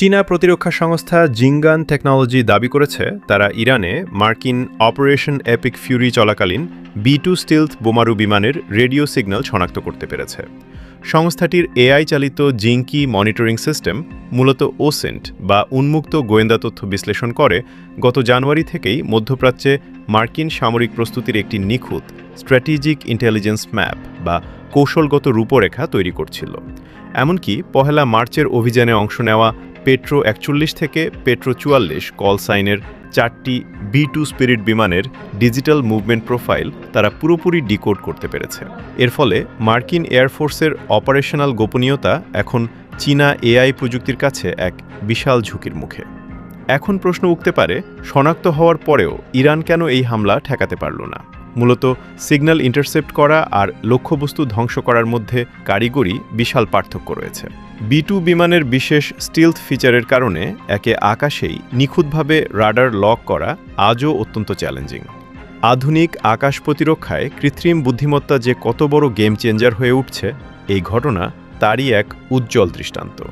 চীনা প্রতিরক্ষা সংস্থা জিঙ্গান টেকনোলজি দাবি করেছে তারা ইরানে মার্কিন অপারেশন এপিক ফিউরি চলাকালীন B-2 স্টিলথ বোমারু বিমানের রেডিও সিগন্যাল শনাক্ত করতে পেরেছে। সংস্থাটির এআই চালিত জিঙ্কি মনিটরিং সিস্টেম মূলত ওসেন্ট বা উন্মুক্ত গোয়েন্দা তথ্য বিশ্লেষণ করে গত জানুয়ারি থেকেই মধ্যপ্রাচ্যে মার্কিন সামরিক প্রস্তুতির একটি নিখুঁত স্ট্র্যাটেজিক ইন্টেলিজেন্স ম্যাপ বা কৌশলগত রূপরেখা তৈরি করছিল। এমনকি পহেলা মার্চের অভিযানে অংশ নেওয়া পেট্রো 41 থেকে পেট্রো 44 কল সাইনের 4টি B-2 স্পিরিট বিমানের ডিজিটাল মুভমেন্ট প্রোফাইল তারা পুরোপুরি ডিকোড করতে পেরেছে। এর ফলে মার্কিন এয়ারফোর্সের অপারেশনাল গোপনীয়তা এখন চীনা এআই প্রযুক্তির কাছে এক বিশাল ঝুঁকির মুখে। এখন প্রশ্ন উঠতে পারে, শনাক্ত হওয়ার পরেও ইরান কেন এই হামলা ঠেকাতে পারল না? মূলত সিগন্যাল ইন্টারসেপ্ট করা আর লক্ষ্যবস্তু ধ্বংস করার মধ্যে কারিগরি বিশাল পার্থক্য রয়েছে। B-2 বিমানের বিশেষ স্টিলথ ফিচারের কারণে একে আকাশেই নিখুঁতভাবে রাডার লক করা আজও অত্যন্ত চ্যালেঞ্জিং। আধুনিক আকাশ প্রতিরক্ষায় কৃত্রিম বুদ্ধিমত্তা যে কত বড় গেম চেঞ্জার হয়ে উঠছে, এই ঘটনা তারই এক উজ্জ্বল দৃষ্টান্ত।